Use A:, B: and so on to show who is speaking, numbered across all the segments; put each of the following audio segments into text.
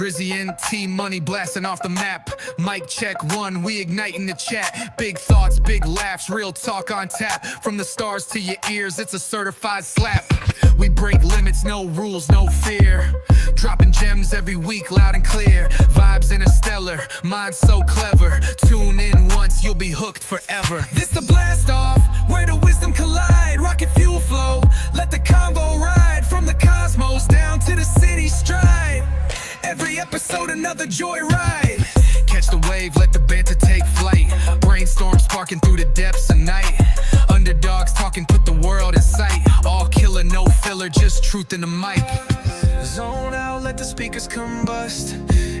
A: Drizzy and T-Money blasting off the map. Mic check one, we igniting the chat. Big thoughts, big laughs, real talk on tap. From the stars to your ears, it's a certified slap. We break limits, no rules, no fear. Dropping gems every week, loud and clear. Vibes interstellar, mind so clever. Tune in once, you'll be hooked forever. This the blast off, where the wisdom collide. Rocket fuel flow, let the convo ride. From the cosmos down to the city stride. Every episode another joyride. Catch the wave, let the banter take flight. Brainstorm sparking through the depths of night. Underdogs talking, put the world in sight. All killer, no filler, just truth in the mic. Zone out, let the speakers combust.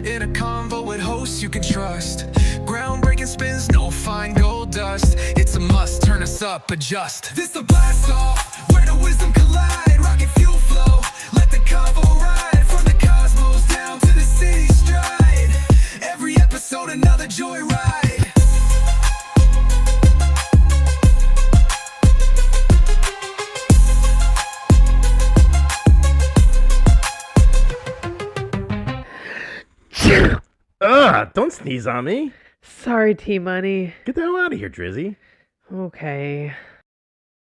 A: In a convo with hosts you can trust. Groundbreaking spins, no fine gold dust. It's a must, turn us up, adjust. This the blast off, where the wisdom collide. Rocket fuel flow, let the convo ride. From the cosmos down to the city stride. Every episode another joyride.
B: Don't sneeze on me.
C: Sorry, T-Money.
B: Get the hell out of here, Drizzy.
C: Okay.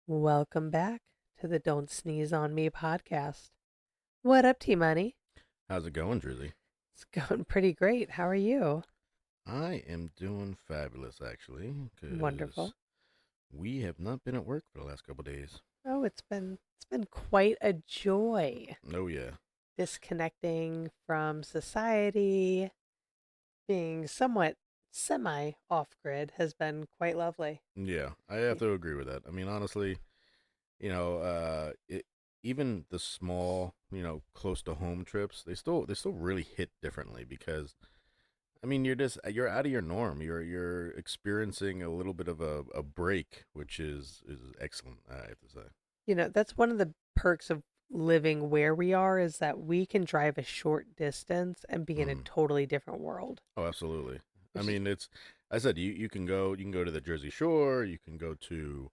C: Welcome back to the Don't Sneeze on Me podcast. What up, T-Money?
B: How's it going, Drizzy?
C: It's going pretty great. How are you?
B: I am doing fabulous, actually. 'Cause
C: Wonderful.
B: we have not been at work for the last couple days.
C: Oh, it's been quite a joy
B: Oh, yeah.
C: disconnecting from society, being somewhat semi off-grid has been quite lovely.
B: Yeah, I have to agree with that. I mean, honestly, even the small, close to home trips, they still really hit differently because, I mean, you're out of your norm. You're experiencing a little bit of a break, which is excellent, I have to say.
C: That's one of the perks of living where we are is that we can drive a short distance and be in a totally different world.
B: Oh, absolutely. I mean, I said you can go to the Jersey Shore, you can go to,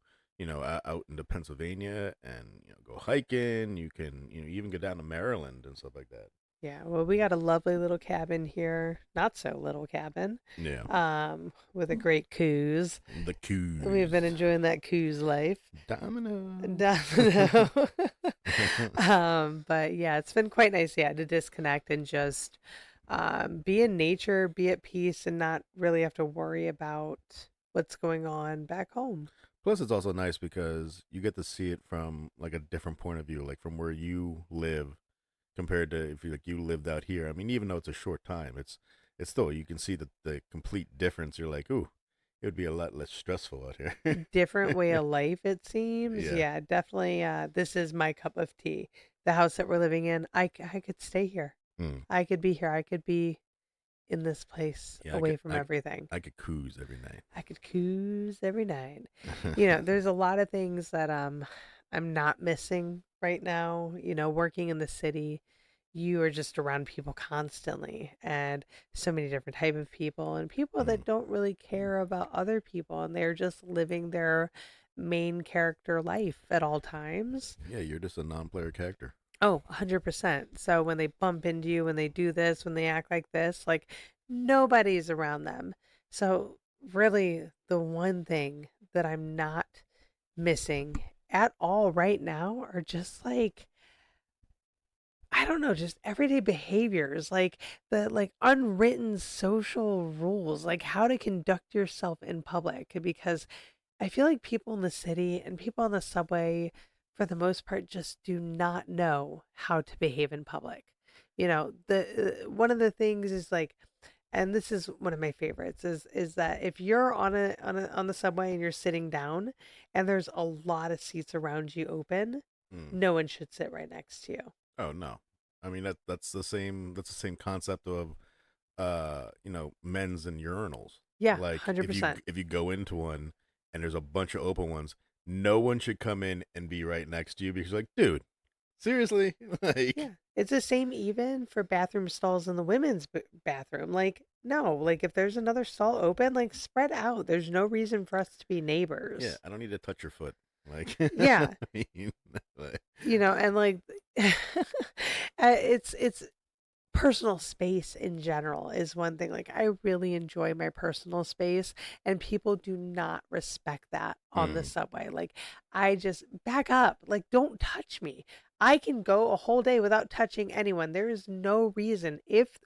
B: out into Pennsylvania and go hiking. You can even go down to Maryland and stuff like that.
C: Yeah, well, we got a lovely little cabin here, not so little cabin,
B: Yeah.
C: with a great cruise.
B: The cruise.
C: We've been enjoying that cruise life.
B: Domino.
C: But yeah, it's been quite nice, to disconnect and just be in nature, be at peace, and not really have to worry about what's going on back home.
B: Plus, it's also nice because you get to see it from like a different point of view, like from where you live compared to if you lived out here. I mean, even though it's a short time, it's still, you can see the complete difference. You're like, ooh, it would be a lot less stressful out here.
C: Different way of life, it seems.
B: Yeah.
C: Yeah, definitely. This is my cup of tea. The house that we're living in, I could stay here. I could be here. I could be in this place away from everything.
B: I could cruise every night.
C: I could cruise every night. There's a lot of things that I'm not missing right now. Working in the city, you are just around people constantly and so many different type of people and people that don't really care about other people and they're just living their main character life at all times.
B: Yeah, you're just a non-player character.
C: Oh, 100%. So when they bump into you, when they do this, when they act like this, like nobody's around them. So really the one thing that I'm not missing at all right now are just like, I don't know, just everyday behaviors, like the unwritten social rules, like how to conduct yourself in public. Because I feel like people in the city and people on the subway, for the most part, just do not know how to behave in public. The one of the things is like, and this is one of my favorites, is that if you're on the subway and you're sitting down, and there's a lot of seats around you open, no one should sit right next to you.
B: Oh no, I mean that's the same concept of men's and urinals.
C: Yeah,
B: Like
C: 100%.
B: if you go into one and there's a bunch of open ones, no one should come in and be right next to you because you're like, dude, seriously? Like,
C: Yeah, it's the same even for bathroom stalls in the women's bathroom. Like, no, like if there's another stall open, like spread out. There's no reason for us to be neighbors.
B: yeah, I don't need to touch your foot. Like,
C: Yeah.
B: I mean, like,
C: And like it's personal space in general is one thing. Like, I really enjoy my personal space, and people do not respect that on the
B: Mm.
C: subway. Like, I just back up. Like, don't touch me. I can go a whole day without touching anyone. There is no reason, if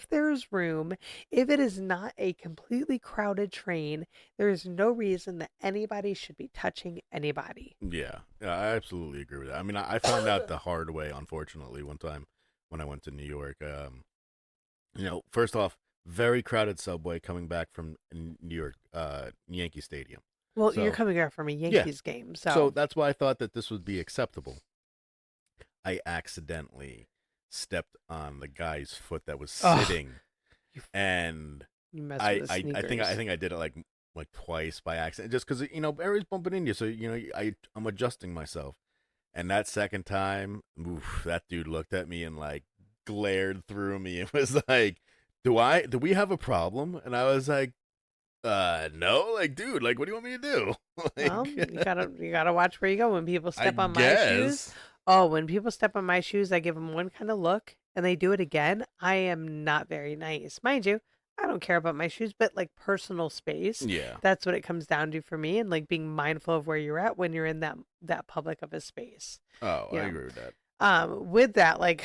C: there's room, if it is not a completely crowded train, there is no reason that anybody should be touching anybody.
B: Yeah, yeah, I absolutely agree with that. I mean, I found out the hard way, unfortunately, one time when I went to New York. First off, very crowded subway coming back from New York, Yankee Stadium.
C: Well, you're
B: So
C: coming back from a
B: yeah,
C: Yankees game,
B: so
C: so
B: that's why I thought that this would be acceptable. I accidentally stepped on the guy's foot that was
C: oh,
B: sitting,
C: you
B: and
C: you mess with
B: I
C: the
B: I, I think I, I
C: sneakers.
B: think I did it like twice by accident, just because everybody's bumping into you, so I'm adjusting myself. And that second time, oof, that dude looked at me and like glared through me. It was like, do we have a problem? And I was like, no, like, dude, like, what do you want me to do?
C: Well,
B: Like,
C: you gotta watch where you go. When people
B: I
C: step on my shoes,
B: guess.
C: oh, when people step on my shoes, I give them one kind of look, and they do it again. I am not very nice, mind you. I don't care about my shoes, but like personal space,
B: Yeah.
C: that's what it comes down to for me, and like being mindful of where you're at when you're in that public of a space.
B: Oh,
C: You
B: I
C: know,
B: agree with that.
C: with that, like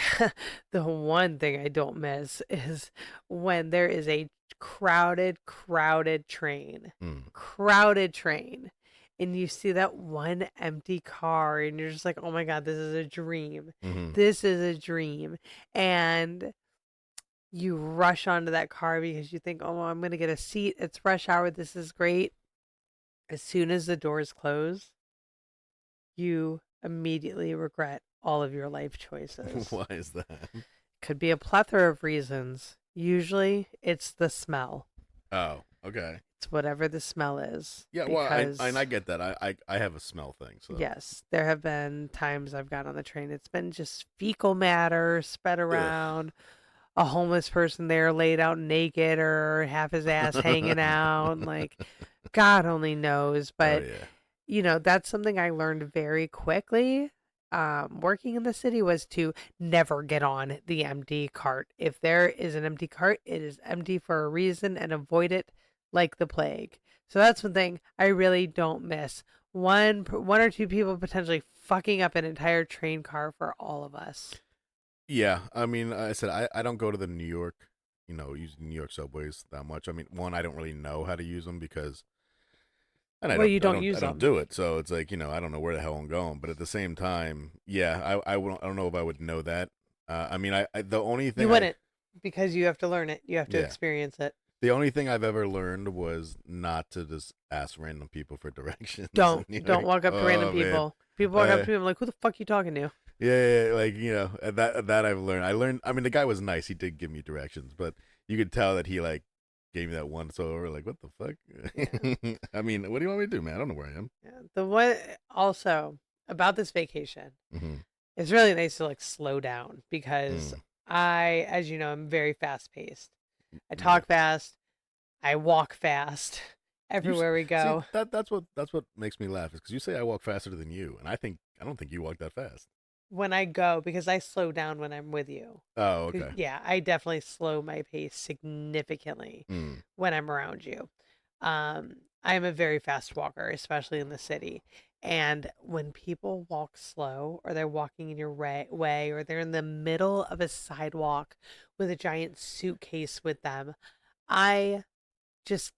C: the one thing I don't miss is when there is a
B: Mm.
C: crowded train, and you see that one empty car, and you're just like, oh my God, this is a dream.
B: Hmm.
C: This is a dream. And you rush onto that car because you think, oh, I'm going to get a seat. It's rush hour. This is great. As soon as the doors close, you immediately regret all of your life choices.
B: Why is that?
C: Could be a plethora of reasons. Usually it's the smell.
B: Oh, okay.
C: It's whatever the smell is.
B: Yeah, well, I
C: Because,
B: get that. I have a smell thing, so.
C: yes, there have been times I've got on the train. It's been just fecal matter spread
B: Ugh.
C: around, a homeless person there laid out naked or half his ass hanging out. Like, God only knows.
B: Oh
C: But
B: yeah.
C: that's something I learned very quickly. Working in the city was to never get on the empty cart. If there is an empty cart, it is empty for a reason, and avoid it like the plague. So that's one thing I really don't miss. One or two people potentially fucking up an entire train car for all of us.
B: Yeah, I mean, I said I don't go to the New York, using New York subways that much. I mean, one, I don't really know how to use them because, and I
C: Well,
B: don't,
C: you
B: I
C: don't
B: don't, I
C: use
B: don't
C: them.
B: do it. So it's like, I don't know where the hell I'm going. But at the same time, yeah, I don't know if I would know that. I mean, the only
C: You
B: thing
C: wouldn't, because you have to learn it. You have to
B: yeah,
C: experience it.
B: the only thing I've ever learned was not to just ask random people for directions in
C: Don't
B: New
C: don't
B: York.
C: walk up to random
B: Oh man,
C: people. People walk up
B: uh,
C: to me, I'm like, who the fuck you talking to?
B: yeah, like that I've learned. I learned. I mean, the guy was nice. He did give me directions, but you could tell that he like gave me that once over. Like, what the
C: Yeah.
B: fuck? I mean, what do you want me to do, man? I don't know where I am.
C: Yeah. The one also about this vacation,
B: Hmm.
C: it's really nice to like slow down because
B: Mm.
C: I, as you know, I'm very fast paced. I
B: Yeah.
C: talk fast, I walk fast
B: You
C: everywhere we
B: see
C: go.
B: that's what makes me laugh is because you say I walk faster than you, and I don't think you walk that fast.
C: When I go, because I slow down when I'm with you.
B: Oh,
C: 'Cause,
B: okay.
C: yeah, I definitely slow my pace significantly
B: Mm.
C: when I'm around you. I'm a very fast walker, especially in the city. And when people walk slow, or they're walking in your way, or they're in the middle of a sidewalk with a giant suitcase with them, I just,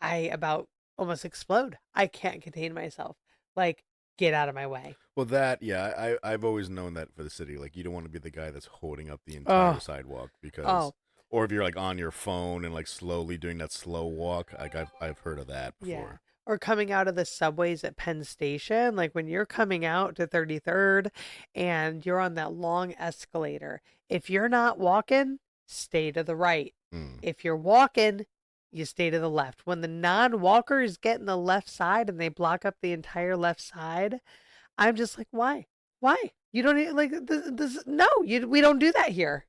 C: I about almost explode. I can't contain myself. Like, get out of my way.
B: Well, I've always known that for the city. Like, you don't want to be the guy that's holding up the entire
C: Oh,
B: sidewalk because,
C: oh,
B: or if you're like on your phone and like slowly doing that slow walk, like I've heard of that
C: yeah.
B: before.
C: Or coming out of the subways at Penn Station, like when you're coming out to 33rd and you're on that long escalator. If you're not walking, stay to the right.
B: Mm.
C: If you're walking, you stay to the left. When the non-walkers get in the left side and they block up the entire left side, I'm just like, why? Why? You don't like this, no, we don't do that here.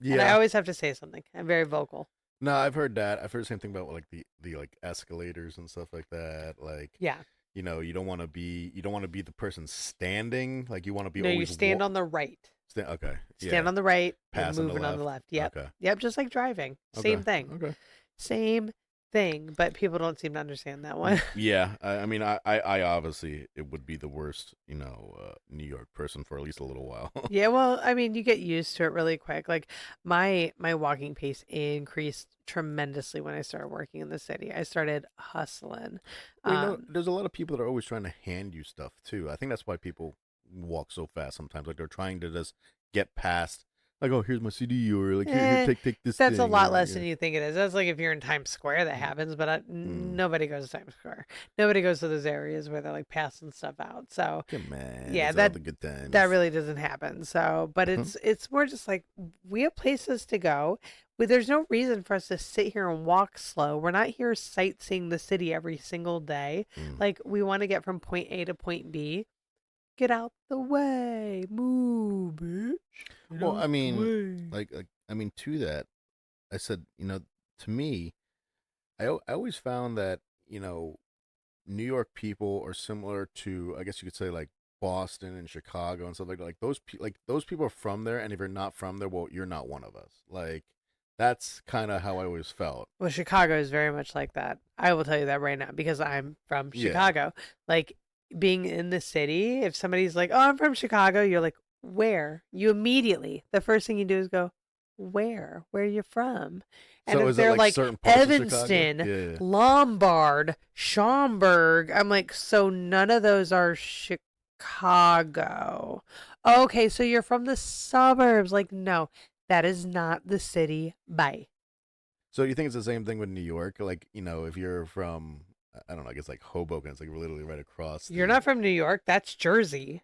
C: And I
B: Yeah.
C: always have to say something. I'm very vocal.
B: No, I've heard that. I've heard the same thing about like the like escalators and stuff like that. Like,
C: Yeah.
B: you don't want to be the person standing. Like, you want to be
C: No, you
B: always
C: stand on the right.
B: Okay.
C: Stand
B: Yeah.
C: on the right, you're
B: Pass on the
C: moving on the
B: left.
C: left. Yep.
B: Okay.
C: Yep, just like driving.
B: Okay.
C: Same thing.
B: Okay.
C: Same thing, but people don't seem to understand that one.
B: Yeah. I mean, I obviously it would be the worst, New York person for at least a little while.
C: Yeah, well, I mean, you get used to it really quick. Like my walking pace increased tremendously when I started working in the city. I started hustling.
B: Well,
C: Um,
B: there's a lot of people that are always trying to hand you stuff too. I think that's why people walk so fast sometimes. Like they're trying to just get past. Like, oh, here's my CD, or like, here,
C: eh,
B: take this
C: that's a
B: thing,
C: lot
B: or
C: less
B: yeah.
C: than you think it is. That's like if you're in Times Square that
B: Mm,
C: happens, but
B: mm.
C: nobody goes to Times Square. Nobody goes to those areas where they're like passing stuff out. So
B: Come on,
C: yeah,
B: it's all the good
C: that
B: times.
C: really doesn't happen. So, but
B: Uh-huh.
C: it's more just like we have places to go. There's no reason for us to sit here and walk slow. We're not here sightseeing the city every single day.
B: Mm.
C: Like we want to get from point A to point B. Get out the way, move, bitch. Get
B: Well,
C: out
B: I
C: the
B: mean,
C: way.
B: I mean, to that, I said, to me, I always found that New York people are similar to, I guess you could say, like Boston and Chicago and stuff like that. Like those people are from there, and if you're not from there, well, you're not one of us. Like that's kind of how I always felt.
C: Well, Chicago is very much like that. I will tell you that right now because I'm from
B: Yeah.
C: Chicago. Like being in the city, if somebody's like, "Oh, I'm from Chicago," you're like, "Where?" You immediately, the first thing you do is go, "Where? Where are you from?" And
B: So
C: if
B: is it
C: they're
B: like
C: like
B: certain parts of Chicago?
C: Evanston,
B: Yeah. Yeah.
C: Lombard, Schaumburg, I'm like, "So none of those are Chicago." Okay, so you're from the suburbs. Like, no, that is not the city. Bye.
B: So you think it's the same thing with New York? Like, if you're from, I don't know, I guess like Hoboken, it's like literally right across
C: You're
B: the.
C: not from New York. That's Jersey.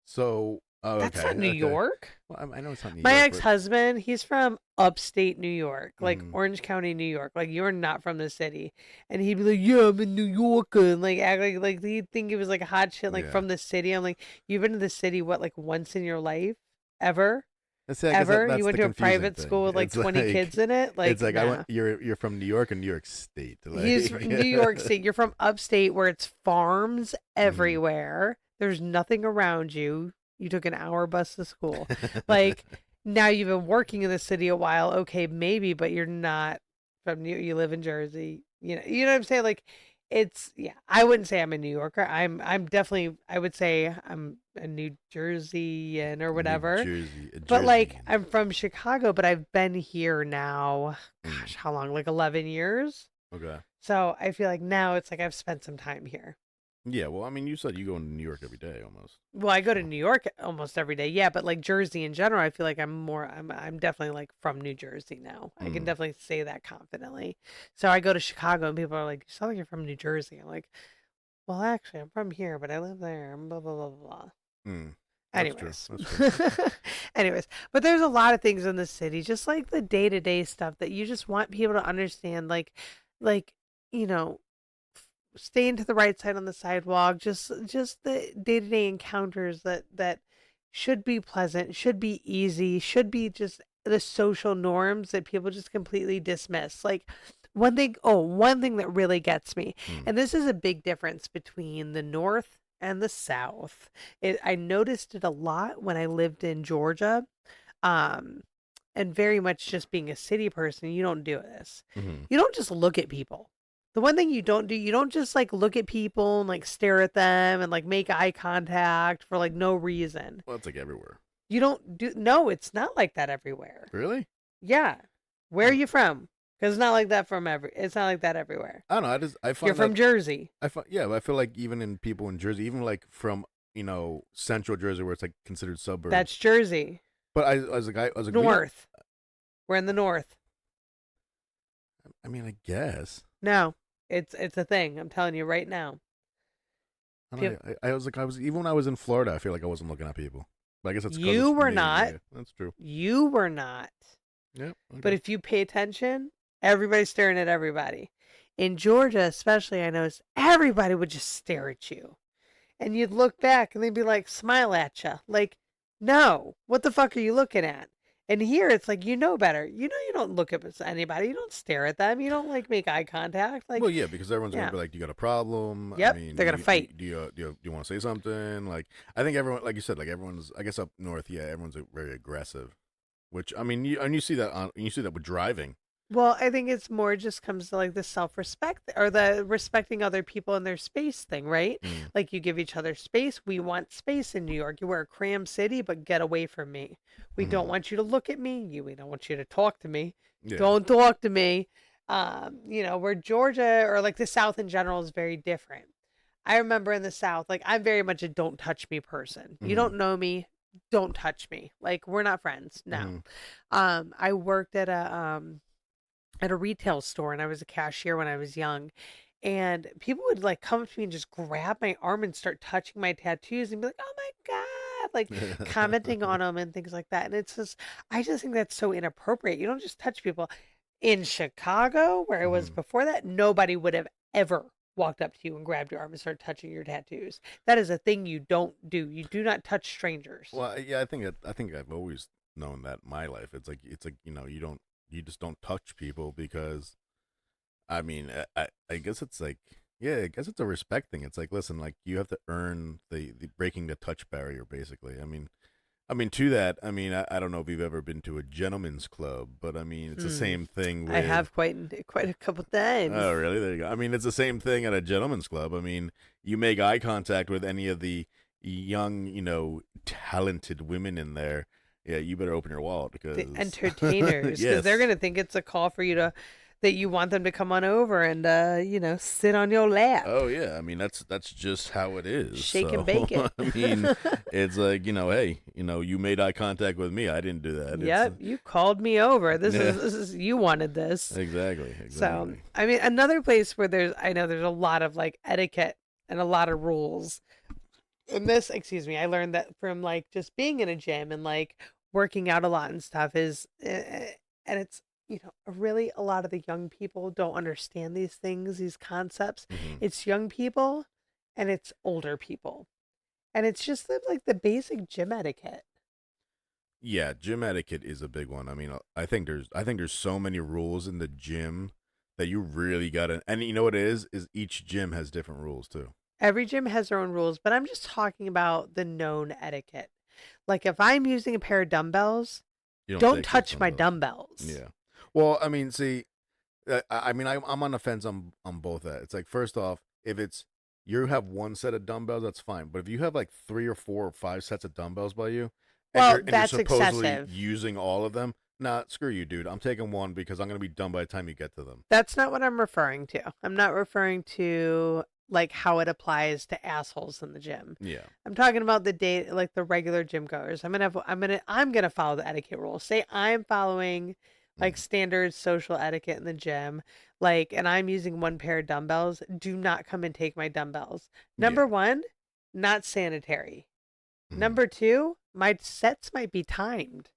B: So, oh,
C: That's not
B: okay,
C: New
B: okay.
C: York.
B: Well, I know it's not New
C: My
B: York, but
C: ex-husband, he's from upstate New York, like
B: mm,
C: Orange County, New York. Like you're not from the city. And he'd be like, "Yeah, I'm a New Yorker," and like act like he'd think it was like a hot shit, like
B: yeah.
C: from the city. I'm like, you've been to the city what, like once in your life? Ever?
B: Let's say I guess
C: Ever? You
B: that's
C: went
B: the
C: to a
B: confusing
C: private
B: thing.
C: school with like
B: It's
C: 20
B: like
C: kids in it?
B: it's
C: Like,
B: like I went.
C: nah.
B: You're from New York or New York State,
C: He's
B: like.
C: from New York State. You're from upstate where it's farms
B: Mm.
C: everywhere. There's nothing around you. You took an hour bus to school. Like now you've been working in the city a while. Okay, maybe, but you're not from you live in Jersey. You know what I'm saying? Like it's yeah, I wouldn't say I'm a New Yorker. I'm definitely I would say I'm a New Jerseyan or
B: New
C: whatever.
B: Jersey,
C: But like
B: Jersey.
C: I'm from Chicago, but I've been here now,
B: Mm.
C: gosh, how long? Like 11 years?
B: Okay.
C: So I feel like now it's like I've spent some time here.
B: Yeah. Well, I mean, you said you go into New York every day almost.
C: Well, I go to
B: So.
C: New York almost every day. Yeah, but like Jersey in general, I feel like I'm definitely like from New Jersey now. I can
B: Mm.
C: definitely say that confidently. So I go to Chicago and people are like, "You sound like you're from New Jersey." I'm like, "Well, actually, I'm from here, but I live there." Blah blah blah blah.
B: Mm. That's true.
C: Anyways.
B: That's true.
C: Anyways, but there's a lot of things in the city, just like the day-to-day stuff that you just want people to understand like, you know, staying to the right side on the sidewalk, just the day-to-day encounters that should be pleasant, should be easy, should be just the social norms that people just completely dismiss. Like one thing that really gets me,
B: Mm.
C: and this is a big difference between the North and the South. I noticed it a lot when I lived in Georgia. Um, and very much just being a city person, you don't do this.
B: Hmm.
C: You don't just look at people. The one thing you don't do, you don't just like look at people and like stare at them and like make eye contact for like no reason.
B: Well, it's like everywhere.
C: You don't do, no, it's not like that everywhere.
B: Really?
C: Yeah. Where are
B: Oh,
C: you from? Because it's not like that it's not like that everywhere.
B: I don't know. I
C: You're
B: find
C: from
B: that
C: Jersey.
B: yeah. I feel like even in people in Jersey, even like from central Jersey where it's like considered
C: That's
B: suburbs.
C: Jersey.
B: But I was like we don't.
C: North. We're in the North.
B: I mean, I guess.
C: No, it's a thing. I'm telling you right now.
B: I don't
C: Peop
B: know. I was even when I was in Florida, I feel like I wasn't looking at people. But I guess that's because
C: You
B: it's
C: were
B: me.
C: not.
B: Yeah, that's true.
C: You were not.
B: Yeah.
C: But
B: Okay.
C: if you pay attention, everybody's staring at everybody. In Georgia, especially, I noticed everybody would just stare at you. And you'd look back and they'd be like, smile at you. Like, no, what the fuck are you looking at? And here it's like you know better. You know you don't look at anybody. You don't stare at them. You don't like make eye contact. Like,
B: Well, yeah, because everyone's gonna
C: yeah,
B: be like, "You got a problem? I
C: yep,
B: mean,
C: they're gonna fight.
B: do you want to say something?" Like, I think everyone, like you said, like everyone's. I guess up north, yeah, everyone's very aggressive. Which I mean, you see that you see that with driving.
C: Well, I think it's more just comes to like the self-respect or the respecting other people in their space thing, right?
B: Mm,
C: Like you give each other space. We want space in New York. You are a cram city, but get away from me. We don't
B: mm,
C: want you to look at me. We don't want you to talk to me.
B: yeah.
C: Don't talk to me. Where Georgia or like the South in general is very different. I remember in the South, like I'm very much a don't touch me person. You
B: Mm,
C: don't know me, don't touch me. Like we're not friends. No.
B: mm,
C: I worked at a retail store and I was a cashier when I was young. And people would like come up to me and just grab my arm and start touching my tattoos and be like, "Oh my God," like commenting on them and things like that. And it's just, I just think that's so inappropriate. You don't just touch people. In Chicago, where I was
B: mm.
C: before that, nobody would have ever walked up to you and grabbed your arm and started touching your tattoos. That is a thing you don't do. You do not touch strangers.
B: Well, yeah, I think I've always known that in my life. It's like you just don't touch people because I mean I guess it's like yeah, I guess it's a respect thing. It's like listen, like you have to earn the breaking the touch barrier basically. I mean to that, I mean I don't know if you've ever been to a gentleman's club, but I mean it's the
C: Hmm.
B: same thing
C: I
B: with
C: have quite a couple times.
B: oh really? There you go. I mean it's the same thing at a gentleman's club. I mean you make eye contact with any of the young, talented women in there. Yeah, you better open your wallet
C: The
B: because
C: entertainers, because they're
B: yes.
C: gonna think it's a call for you to that you want them to come on over and sit on your lap,
B: Oh yeah, I mean that's just how it is.
C: shake and
B: So
C: bake it.
B: I mean, it's like hey, you made eye contact with me. I didn't do that. It's
C: Yep, you called me over. This
B: yeah,
C: is this is you wanted this.
B: exactly,
C: So,
B: exactly.
C: I mean, another place where I know there's a lot of like etiquette and a lot of rules. And this, excuse me, I learned that from like just being in a gym and like working out a lot and stuff and it's, really a lot of the young people don't understand these things, these concepts.
B: Hmm.
C: It's young people and it's older people. And it's just like the basic gym etiquette.
B: Yeah, gym etiquette is a big one. I mean, I think there's so many rules in the gym that you really gotta. And you know what it is each gym has different rules too.
C: Every gym has their own rules, but I'm just talking about the known etiquette. Like if I'm using a pair of dumbbells,
B: You don't
C: don't
B: take those
C: touch my
B: dumbbells.
C: dumbbells.
B: Yeah. Well, I mean, see, I mean, I'm on the fence on both that. It's like first off, if it's you have one set of dumbbells, that's fine. But if you have like three or four or five sets of dumbbells by you,
C: Well,
B: and you're
C: that's
B: supposedly
C: excessive.
B: using all of them, nah, screw you, dude. I'm taking one because I'm gonna be done by the time you get to them.
C: That's not what I'm referring to. I'm not referring to like how it applies to assholes in the gym.
B: Yeah.
C: I'm talking about the day like the regular gym goers. I'm gonna follow the etiquette rules. Say I'm following like
B: Mm.
C: standard social etiquette in the gym, like and I'm using one pair of dumbbells. Do not come and take my dumbbells.
B: Yeah.
C: Number one, not sanitary.
B: Mm.
C: Number two, my sets might be timed.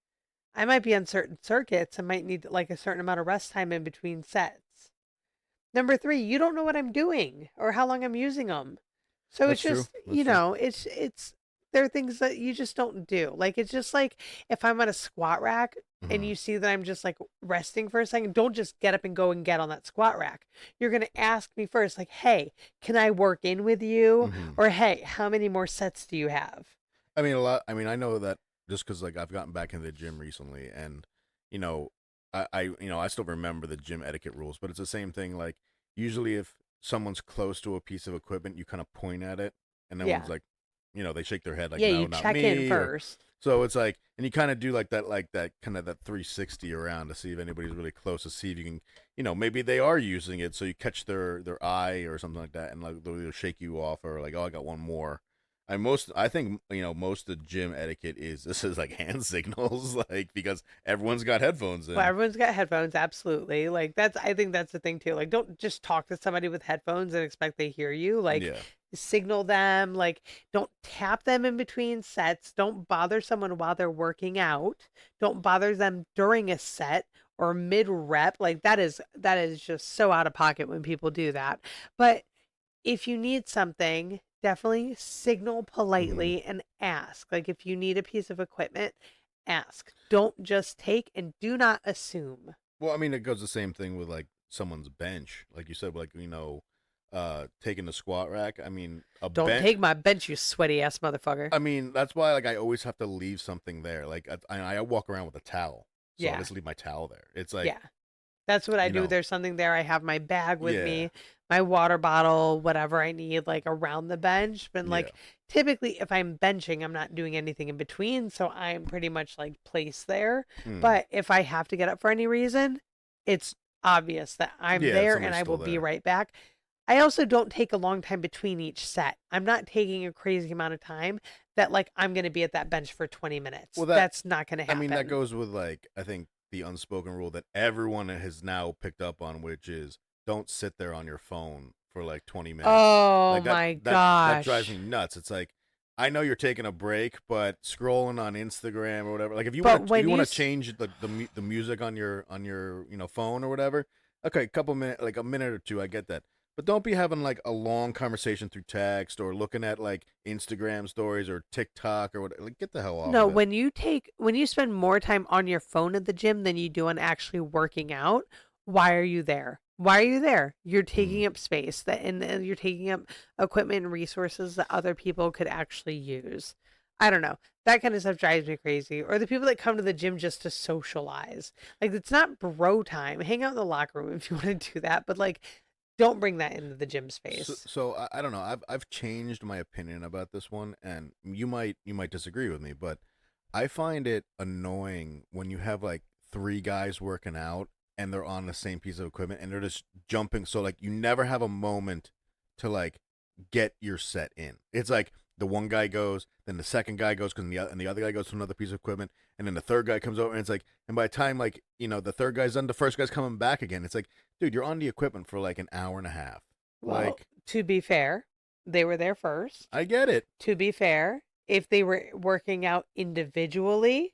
C: I might be on certain circuits and might need like a certain amount of rest time in between sets. Number three, you don't know what I'm doing or how long I'm using them. So it's
B: That's true.
C: just,
B: That's true.
C: there are things that you just don't do. Like it's just like if I'm on a squat rack and
B: Hmm.
C: you see that I'm just like resting for a second, don't just get up and go and get on that squat rack. You're going to ask me first, like, hey, can I work in with you?
B: Hmm.
C: Or hey, how many more sets do you have?
B: I mean, a lot. I mean, I know that just because like I've gotten back into the gym recently, and you know, I still remember the gym etiquette rules, but it's the same thing. Like usually, if someone's close to a piece of equipment, you kind of point at it, and everyone's
C: Yeah.
B: like, they shake their head like,
C: Yeah, you
B: no, not
C: check in
B: me, or
C: first.
B: so it's and you kind of do like that kind of that 360 around to see if anybody's really close, to see if you can, maybe they are using it, so you catch their eye or something like that, and like they'll either shake you off or like, oh, I got one more. I think most of the gym etiquette is this is like hand signals, like because everyone's got headphones
C: Well,
B: in.
C: everyone's got headphones, absolutely. Like I think that's the thing too. Like don't just talk to somebody with headphones and expect they hear you. Like
B: Yeah.
C: signal them, like don't tap them in between sets. Don't bother someone while they're working out. Don't bother them during a set or mid rep. Like that is just so out of pocket when people do that. But if you need something, definitely signal
B: Hmm.
C: politely and ask. Like if you need a piece of equipment, ask. Don't just take, and do not assume.
B: Well, I mean, it goes the same thing with like someone's bench, like you said, like taking the squat rack. I mean, a
C: Don't
B: bench.
C: take my bench, you sweaty ass motherfucker.
B: I mean, that's why like I always have to leave something there. Like I walk around with a towel, so I
C: Yeah.
B: just leave my towel there. It's like
C: Yeah. That's what I
B: you
C: do.
B: know,
C: There's something there. I have my bag with
B: yeah,
C: me, my water bottle, whatever I need, like around the bench. But
B: yeah.
C: like typically, if I'm benching, I'm not doing anything in between. So I'm pretty much like placed there.
B: Hmm.
C: But if I have to get up for any reason, it's obvious that I'm
B: Yeah,
C: there and
B: somebody's
C: I
B: still
C: will be
B: there.
C: right back. I also don't take a long time between each set. I'm not taking a crazy amount of time that like I'm going to be at that bench for 20 minutes.
B: Well, that
C: That's not going to
B: I mean that
C: happen.
B: goes with like I think the unspoken rule that everyone has now picked up on, which is don't sit there on your phone for like 20 minutes.
C: Oh
B: Like that
C: my
B: that drives me
C: gosh.
B: nuts. It's like I know you're taking a break, but scrolling on Instagram or whatever. Like
C: But
B: if
C: when
B: you want
C: you
B: to change the music on your phone or whatever, okay, couple minutes, like a minute or two, I get that. But don't be having like a long conversation through text or looking at like Instagram stories or TikTok or whatever. Like, get the hell off
C: No,
B: of it.
C: when you spend more time on your phone at the gym than you do on actually working out, why are you there? Why are you there? You're
B: Hmm.
C: taking up space that and you're taking up equipment and resources that other people could actually use. I don't know. That kind of stuff drives me crazy. Or the people that come to the gym just to socialize. Like it's not bro time. Hang out in the locker room if you want to do that, but like don't bring that into the gym
B: So,
C: space.
B: so I don't know. I've changed my opinion about this one, and you might disagree with me, but I find it annoying when you have like three guys working out and they're on the same piece of equipment and they're just jumping. So like you never have a moment to like get your set in. It's like the one guy goes, then the second guy goes, and the other guy goes to another piece of equipment, and then the third guy comes over, and it's like, and by the time like the third guy's done, the first guy's coming back again. It's like, dude, you're on the equipment for like an hour and a half.
C: Well,
B: Like,
C: to be fair, they were there first.
B: I get it.
C: To be fair, if they were working out individually,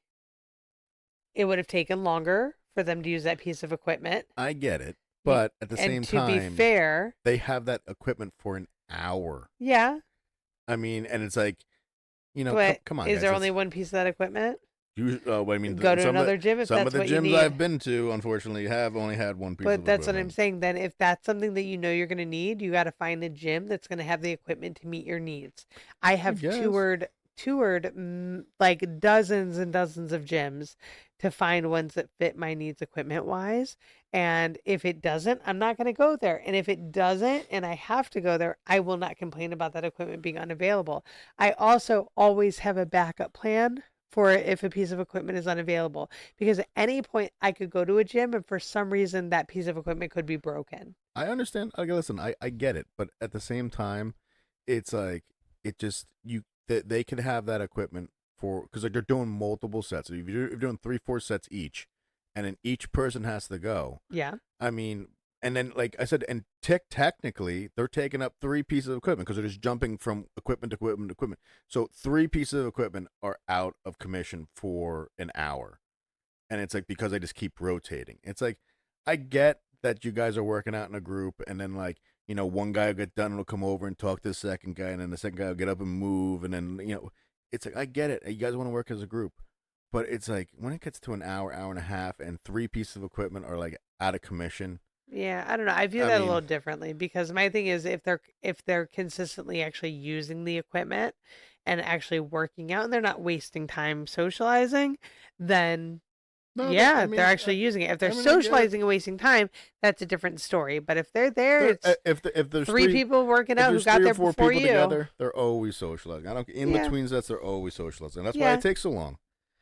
C: it would have taken longer for them to use that piece of equipment.
B: I get it.
C: You,
B: But at the
C: and
B: same
C: to be
B: time,
C: fair,
B: they have that equipment for an hour.
C: yeah,
B: I mean, and it's like,
C: but
B: come on,
C: is
B: guys.
C: there only
B: It's
C: one piece of that equipment?
B: well, I mean,
C: Go to another gym if
B: some of
C: that's
B: the
C: what you
B: gyms
C: need.
B: I've been to, unfortunately, have only had one piece
C: But
B: of
C: that's what I'm
B: equipment.
C: saying. Then, if that's something that you know you're going to need, you got to find a gym that's going to have the equipment to meet your needs. I
B: I
C: have
B: guess.
C: toured like dozens and dozens of gyms to find ones that fit my needs equipment wise. And if it doesn't, I'm not going to go there. And if it doesn't, and I have to go there, I will not complain about that equipment being unavailable. I also always have a backup plan for if a piece of equipment is unavailable because at any point I could go to a gym and for some reason that piece of equipment could be broken.
B: I understand. Okay, listen, I get it, but at the same time, it's like it just they can have that equipment for because like they're doing multiple sets. If you're doing 3-4 sets each, and then each person has to go.
C: Yeah.
B: I mean, and then like I said, and technically they're taking up three pieces of equipment because they're just jumping from equipment to equipment to equipment. So three pieces of equipment are out of commission for an hour, and it's like because I just keep rotating. It's like I get that you guys are working out in a group, and then like one guy will get done and will come over and talk to the second guy, and then the second guy will get up and move, and then it's like I get it. You guys want to work as a group, but it's like when it gets to an hour, hour and a half, and three pieces of equipment are like out of commission.
C: Yeah, I don't know. I view
B: I
C: that a
B: mean,
C: little differently because my thing is if they're consistently actually using the equipment and actually working out and they're not wasting time socializing, then
B: no, they.
C: yeah, they're actually using it. If they're
B: I get it.
C: socializing and wasting time, that's a different story. But if they're there, it's
B: If there's
C: three people working out who got
B: three or
C: there
B: four
C: before
B: people
C: you.
B: together, they're always socializing. I don't in
C: Yeah,
B: between sets, they're always socializing. That's why it
C: yeah.
B: takes so long.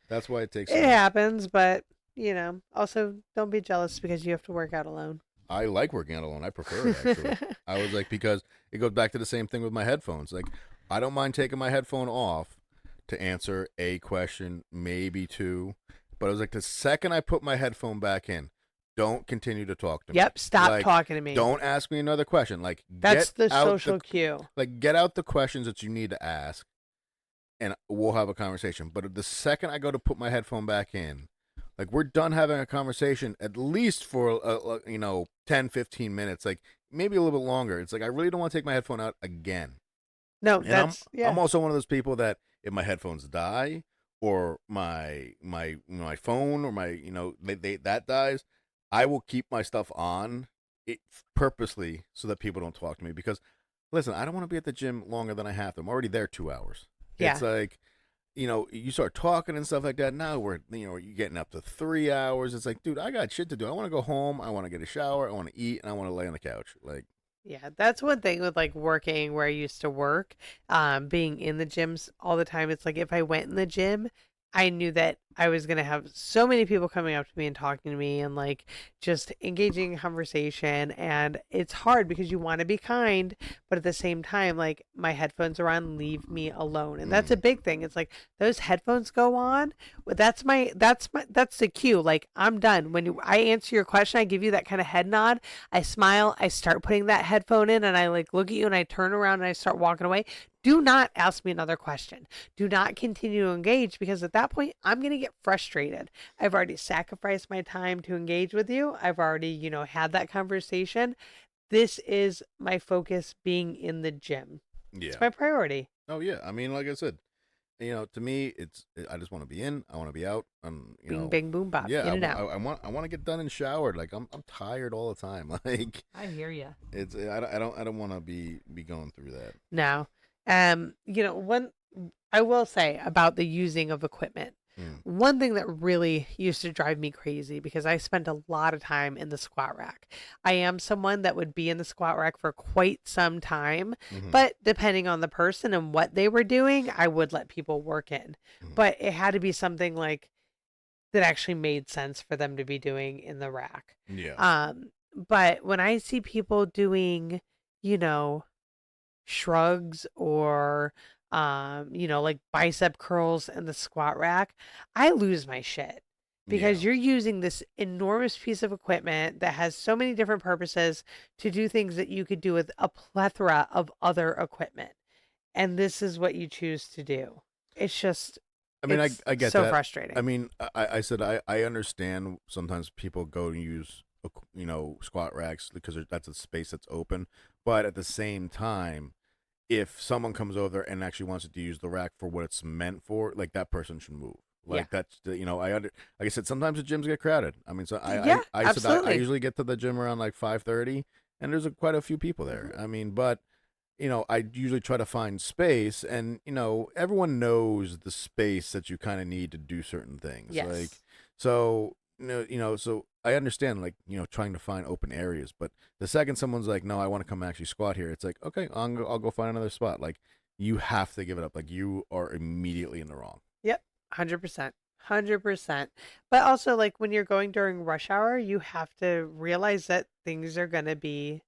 B: That's why it takes so
C: It
B: long.
C: happens, but also don't be jealous because you have to work out alone.
B: I like working out alone. I prefer it actually. I was like because it goes back to the same thing with my headphones. Like I don't mind taking my headphone off to answer a question, maybe two, but I was like the second I put my headphone back in, don't continue to talk to me.
C: Yep, stop
B: Like
C: talking to me.
B: don't ask me another question. Like
C: That's the social cue.
B: get out the questions that you need to ask and we'll have a conversation. But the second I go to put my headphone back in, like we're done having a conversation at least for 10, 15 minutes, like maybe a little bit longer. It's like I really don't want to take my headphone out again.
C: No,
B: And
C: that's
B: I'm
C: yeah.
B: also one of those people that if my headphones die or my phone or my that dies, I will keep my stuff on it purposely so that people don't talk to me because listen, I don't want to be at the gym longer than I have to. I'm already there 2 hours. It's
C: Yeah.
B: like you start talking and stuff like that. Now you're getting up to 3 hours. It's like, dude, I got shit to do. I want to go home. I want to get a shower. I want to eat, and I want to lay on the couch. Like,
C: Yeah, that's one thing with like working where I used to work, being in the gyms all the time. It's like if I went in the gym, I knew that I was gonna have so many people coming up to me and talking to me and like just engaging in conversation. And it's hard because you want to be kind, but at the same time, like my headphones are on, leave me alone. And that's a big thing. It's like those headphones go on. That's the cue. Like I'm done. I answer your question, I give you that kind of head nod. I smile, I start putting that headphone in, and I like look at you and I turn around and I start walking away. Do not ask me another question. Do not continue to engage because at that point I'm going to get frustrated. I've already sacrificed my time to engage with you. I've already, had that conversation. This is my focus being in the gym. It's
B: yeah.
C: my priority.
B: Oh yeah. I mean, like I said, to me, I just want to be in. I want to be out.
C: Bing, bang, boom, bop,
B: Yeah.
C: in and out.
B: I want to get done and showered. Like I'm tired all the time. Like
C: I hear you.
B: I don't want to be going through that.
C: No. One I will say about the using of equipment.
B: Mm.
C: One thing that really used to drive me crazy because I spent a lot of time in the squat rack. I am someone that would be in the squat rack for quite some time,
B: Mm-hmm.
C: but depending on the person and what they were doing, I would let people work in.
B: Mm-hmm.
C: But it had to be something like that actually made sense for them to be doing in the rack.
B: Yeah.
C: But when I see people doing, you know, shrugs or like bicep curls in the squat rack, I lose my shit
B: Yeah.
C: because you're using this enormous piece of equipment that has so many different purposes to do things that you could do with a plethora of other equipment. And this is what you choose to do. It's just
B: I mean,
C: it's
B: I get
C: so
B: that. I
C: frustrating.
B: mean, I said I understand sometimes people go and use squat racks because that's a space that's open, but at the same time, if someone comes over and actually wants to use the rack for what it's meant for, like that person should move.
C: Yeah.
B: Like that's like I said, sometimes the gyms get crowded. I mean, so
C: Yeah,
B: I said I
C: absolutely.
B: usually get to the gym around like 5:30, and there's quite a few people there.
C: Mhm.
B: I mean, but I usually try to find space, and everyone knows the space that you kind of need to do certain things. Like,
C: Yes.
B: so so I understand, like trying to find open areas, but the second someone's like, "No, I want to come actually squat here," it's like, okay, I'll go find another spot. Like, you have to give it up. Like, you are immediately in the wrong.
C: Yep. 100%. 100%. But also like when you're going during rush hour, you have to realize that things are going to be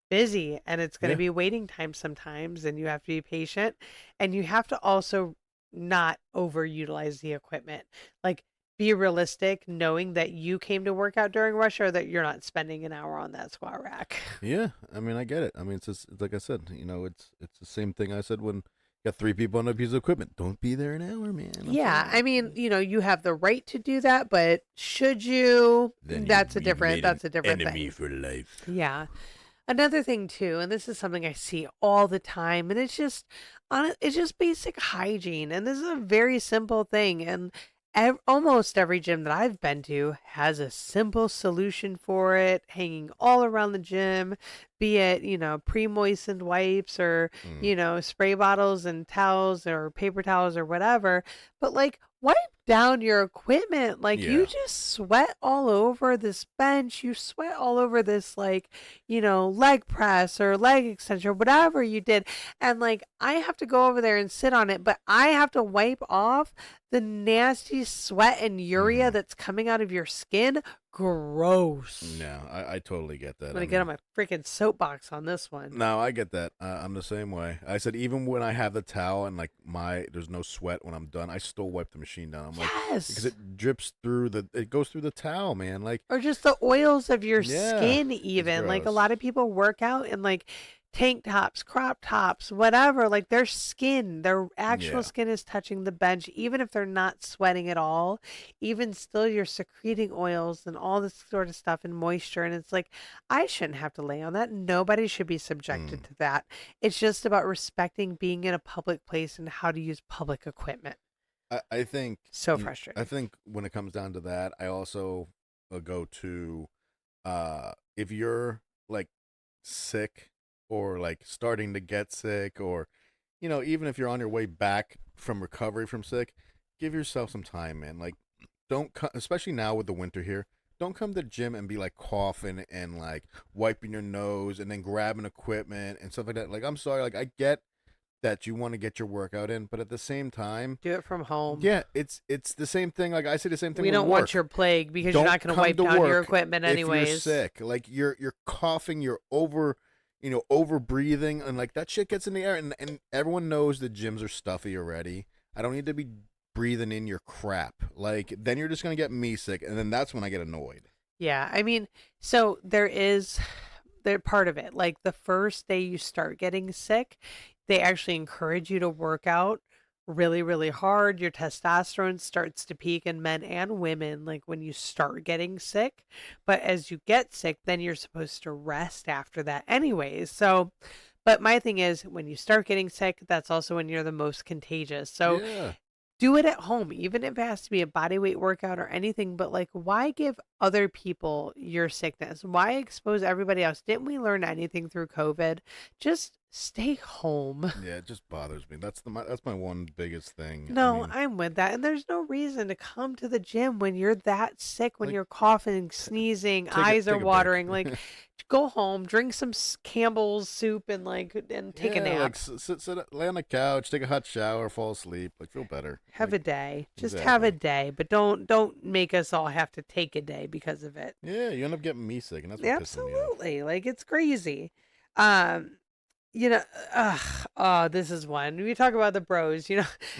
C: busy and it's going to
B: Yeah.
C: be waiting time sometimes and you have to be patient and you have to also not overutilize the equipment. Like be realistic knowing that you came to work out during rush hour that you're not spending an hour on that squat rack.
B: Yeah, I mean, I get it. I mean, it's like I said, it's the same thing I said when you got three people on a piece of equipment. Don't be there an hour, man. I'm
C: Yeah, I
B: sorry.
C: mean, you have the right to do that, but should you?
B: Then you've made
C: That's
B: an
C: a different
B: enemy
C: thing.
B: for life.
C: Yeah. Another thing too, and this is something I see all the time, and it's just basic hygiene, and this is a very simple thing, and almost every gym that I've been to has a simple solution for it, hanging all around the gym, be it pre-moistened wipes or
B: Mm.
C: spray bottles and towels or paper towels or whatever, but like wipe down your equipment. Like you
B: Yeah.
C: just sweat all over this bench, you sweat all over this like leg press or leg extension or whatever you did. And like, I have to go over there and sit on it, but I have to wipe off the nasty sweat and urea
B: Mm-hmm.
C: that's coming out of your skin. Gross.
B: No, I totally get
C: I'm
B: that.
C: going
B: I
C: to get on
B: mean,
C: my freaking soapbox on this one.
B: no, I get that. I'm the same way. I said even when I have the towel and like there's no sweat when I'm done, I still wipe the machine down. I'm like, because
C: Yes.
B: it drips it goes through the towel, man. Like,
C: Or just the oils of your
B: yeah,
C: skin,
B: it's
C: even. Like a
B: gross.
C: lot of people work out in like tank tops, crop tops, whatever. Like their actual
B: Yeah.
C: skin is touching the bench, even if they're not sweating at all. Even still, you're secreting oils and all this sort of stuff and moisture. And it's like, I shouldn't have to lay on that. Nobody should be subjected
B: Mm.
C: to that. It's just about respecting being in a public place and how to use public equipment.
B: I think
C: So
B: I
C: frustrating.
B: think when it comes down to that, I also go to if you're like sick or like starting to get sick, or even if you're on your way back from recovery from sick, give yourself some time, man. Like, don't especially now with the winter here. Don't come to the gym and be like coughing and like wiping your nose and then grabbing equipment and stuff like that. Like, I'm sorry, like I get that you want to get your workout in, but at the same time,
C: Do it from home.
B: yeah, it's the same thing. Like I say the same thing
C: We
B: with
C: don't want your
B: work.
C: plague because you're
B: Don't
C: not going to
B: come
C: wipe
B: to
C: down your
B: work
C: equipment
B: if you're
C: anyways.
B: sick. Like you're coughing, you're over breathing, and like that shit gets in the air, and everyone knows the gyms are stuffy already. I don't need to be breathing in your crap. Like then you're just gonna get me sick, and then that's when I get annoyed.
C: Yeah, I mean, so there part of it. Like the first day you start getting sick, they actually encourage you to work out really, really hard. Your testosterone starts to peak in men and women, like when you start getting sick. But as you get sick, then you're supposed to rest after that, anyways. So, but my thing is, when you start getting sick, that's also when you're the most contagious. So
B: Yeah,
C: do it at home, even if it has to be a body weight workout or anything. But like, why give other people your sickness? Why expose everybody else? Didn't we learn anything through COVID? Just stay home.
B: yeah, it just bothers me. That's my one biggest thing. I
C: No,
B: mean,
C: I'm with that. And there's no reason to come to the gym when you're that sick, when
B: like
C: you're coughing, sneezing,
B: take it
C: eyes are
B: take a break.
C: watering. Like, go home, drink some Campbell's soup, and like, and take a
B: Yeah, like
C: nap.
B: lay on the couch, take a hot shower, fall asleep, like feel better.
C: Have
B: Like
C: a day. Just have a
B: exactly.
C: day, but don't make us all have to take a day because of it.
B: Yeah, you end up getting me sick, and that's what pisses me off.
C: Absolutely. Like it's crazy. Um, you know, oh, this is one. We talk about the bros,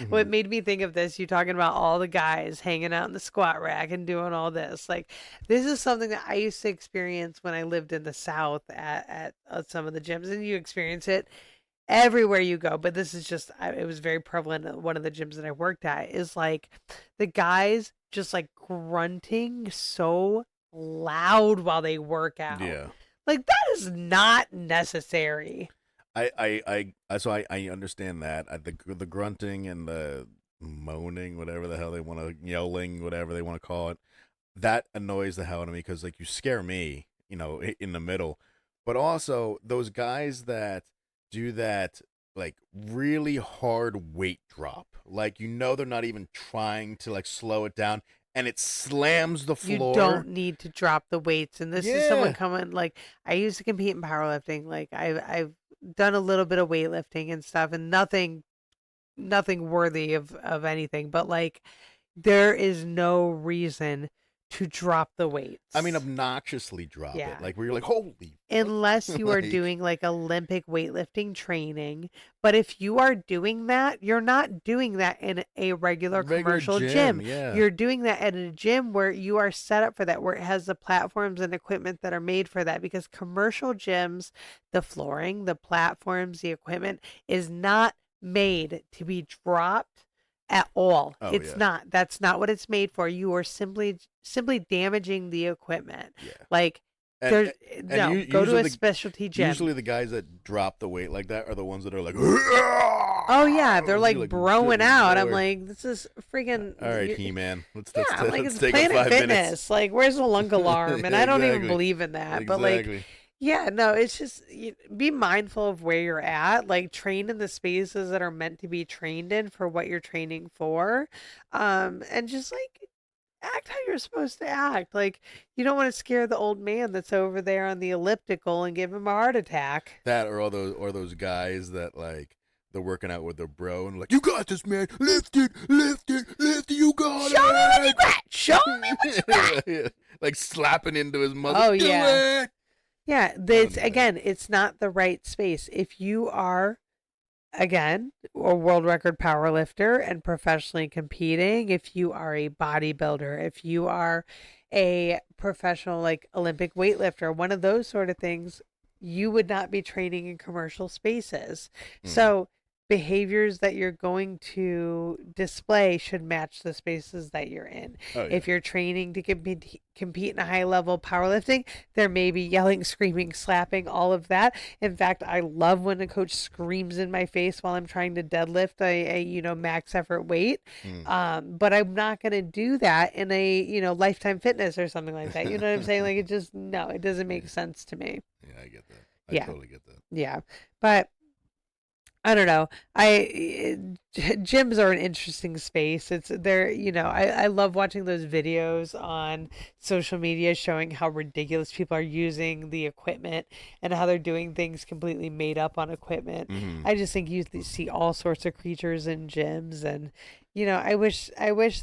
C: what
B: Hmm.
C: made me think of this, you talking about all the guys hanging out in the squat rack and doing all this. Like this is something that I used to experience when I lived in the South at some of the gyms, and you experience it everywhere you go. But this is just, it was very prevalent at one of the gyms that I worked at, is like the guys just like grunting so loud while they work out.
B: Yeah.
C: Like that is not necessary.
B: So I understand that the grunting and the moaning, whatever the hell they want to yelling, whatever they want to call it, that annoys the hell out of me because like you scare me, in the middle. But also those guys that do that like really hard weight drop, like they're not even trying to like slow it down, and it slams the
C: You
B: floor.
C: don't need to drop the weights. And this is someone
B: Yeah,
C: coming, like I used to compete in powerlifting. Like I've done a little bit of weightlifting and stuff, and nothing worthy of anything. But like there is no reason to drop the
B: I mean
C: weights.
B: obnoxiously drop it,
C: Yeah.
B: like where you're like, holy fuck,
C: Unless you are
B: like.
C: doing like Olympic weightlifting training. But if you are doing that, you're not doing that in a regular
B: Regular
C: commercial
B: gym,
C: gym.
B: yeah.
C: You're doing that at a gym where you are set up for that, where it has the platforms and equipment that are made for that. Because commercial gyms, the flooring, the platforms, the equipment is not made to be dropped at all.
B: Oh
C: It's
B: yeah,
C: not. That's not what it's made for. You are simply damaging the equipment.
B: yeah.
C: Like
B: And
C: there's
B: and
C: no,
B: you
C: go to
B: usually
C: a
B: the
C: specialty gym.
B: usually the guys that drop the weight like that are the ones that are like,
C: Oh yeah, they're
B: you're
C: like
B: like good
C: broing out. I'm
B: lord.
C: like, this is freaking.
B: All right, He Man,
C: Yeah, I'm like,
B: let's
C: it's
B: take a
C: Planet
B: 5 minutes.
C: Fitness. Like, where's the lung alarm? And
B: Yeah,
C: I don't even
B: exactly,
C: believe in that. But like,
B: exactly.
C: yeah, no, it's just be mindful of where you're at. Like, train in the spaces that are meant to be trained in for what you're training for, and just like act how you're supposed to act. Like, you don't want to scare the old man that's over there on the elliptical and give him a heart attack.
B: That or those guys that like they're working out with their bro and like, you got this, man. Lift it, lift it, lift it. You got
C: Show me what you
B: it.
C: got. Show me what you got.
B: Yeah, like slapping into his mother.
C: Oh
B: Do
C: yeah.
B: it.
C: Yeah,
B: I don't
C: that's
B: need that.
C: again, it's not the right space. If you are again a world record power lifter and professionally competing, if you are a bodybuilder, if you are a professional like Olympic weightlifter, one of those sort of things, you would not be training in commercial spaces.
B: Mm.
C: So behaviors that you're going to display should match the spaces that you're in.
B: Oh yeah.
C: If you're training to compete in a high level powerlifting, there may be yelling, screaming, slapping, all of that. In fact, I love when a coach screams in my face while I'm trying to deadlift a max effort weight. But I'm not going to do that in a, Lifetime Fitness or something like that. You know what I'm saying? Like, it just, no, it doesn't make sense to me.
B: Yeah, I get that. I
C: Yeah.
B: totally get that.
C: Yeah. But I don't know. Gyms are an interesting space. It's there, I love watching those videos on social media showing how ridiculous people are using the equipment and how they're doing things completely made up on equipment. I just think you see all sorts of creatures in gyms, and I wish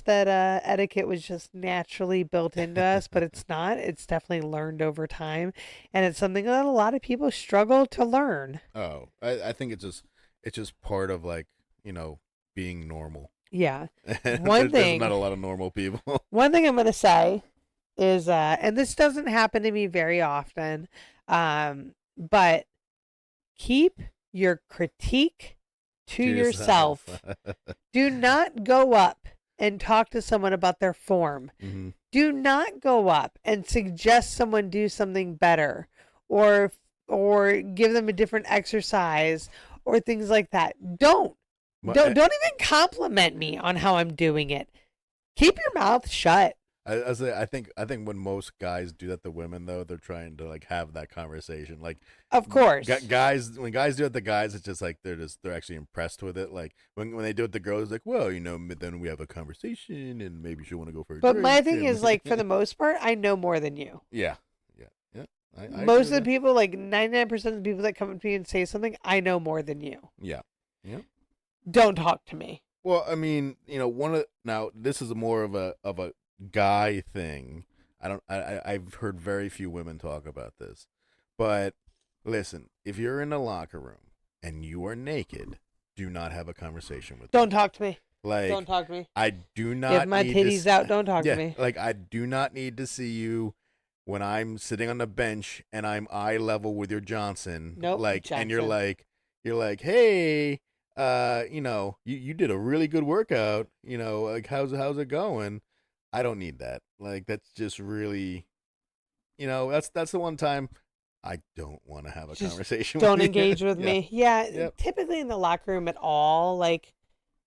C: that etiquette was just naturally built into us, but it's not. It's definitely learned over time, and it's something that a lot of people struggle to learn.
B: Oh, I think it's just part of like, being normal.
C: Yeah.
B: There's not a lot of normal people.
C: One thing I'm going to say is, and this doesn't happen to me very often, but keep your critique to yourself. Do not go up and talk to someone about their form. Do not go up and suggest someone do something better or give them a different exercise or things like that. Don't even compliment me on how I'm doing it. Keep your mouth shut.
B: I think when most guys do that to women, though, they're trying to like have that conversation. Like,
C: of course,
B: guys, when guys do it to guys, it's just like they're actually impressed with it. Like when they do it to girls, like, well, then we have a conversation and maybe she'll want to go for a
C: But
B: drink.
C: my thing is, like, for the most part, I know more than you.
B: Yeah.
C: Most of the people, like 99% of the people that come up to me and say something, I know more than you.
B: Yeah.
C: Don't talk to me.
B: Well, I mean, now this is more of a guy thing. I've heard very few women talk about this. But listen, if you're in a locker room and you are naked, do not have a conversation with me.
C: Don't talk to me.
B: Like,
C: don't talk to me.
B: I do not
C: Get my titties out. Don't talk to me.
B: Like, I do not need to see you when I'm sitting on the bench and I'm eye level with your Johnson.
C: Nope.
B: Like,
C: Johnson.
B: And you're like, hey, you did a really good workout. Like, how's it going? I don't need that. Like, that's just really, that's the one time I don't want to have a conversation with you.
C: Don't engage with me. Yeah.
B: Yep.
C: Typically in the locker room at all, like,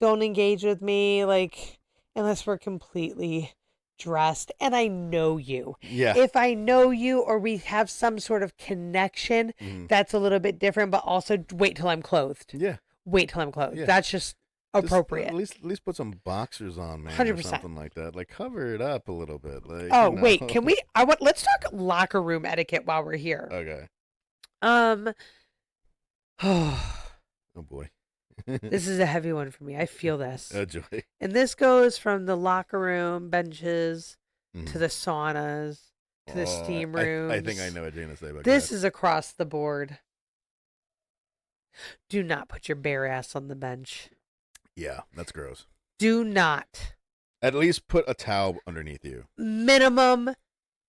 C: don't engage with me, like, unless we're completely dressed and I know you.
B: Yeah.
C: If I know you or we have some sort of connection, that's a little bit different, but also wait till I'm clothed.
B: Yeah.
C: Wait till I'm clothed.
B: Yeah.
C: That's just appropriate.
B: At least put some boxers on, man.
C: 100%.
B: Or something like that. Like, cover it up a little bit. Like,
C: wait, can we let's talk locker room etiquette while we're here.
B: Okay.
C: Oh
B: boy.
C: This is a heavy one for me. I feel this.
B: Oh, joy.
C: And this goes from the locker room benches to the saunas to the steam rooms.
B: I think I know what you're going to say about
C: this. Is across the board. Do not put your bare ass on the bench.
B: Yeah, that's gross.
C: Do not.
B: At least put a towel underneath you.
C: Minimum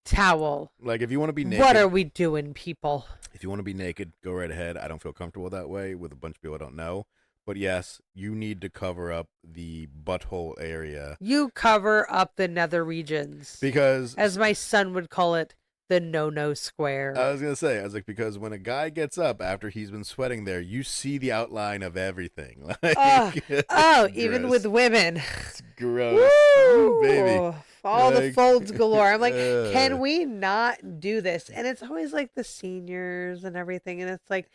C: towel.
B: Like, if you want to be naked.
C: What are we doing, people?
B: If you want to be naked, go right ahead. I don't feel comfortable that way with a bunch of people I don't know. But yes, you need to cover up the butthole area.
C: You cover up the nether regions.
B: Because,
C: as my son would call it, the no-no square.
B: I was going to say, because when a guy gets up after he's been sweating there, you see the outline of everything. Like,
C: even with women.
B: It's gross.
C: Woo!
B: Ooh, baby.
C: All the folds galore. I'm like, can we not do this? And it's always like the seniors and everything. And it's like,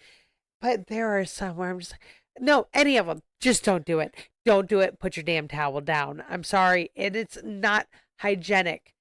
C: but there are some where I'm just like, no, any of them. Just don't do it. Don't do it. Put your damn towel down. I'm sorry. It's not hygienic.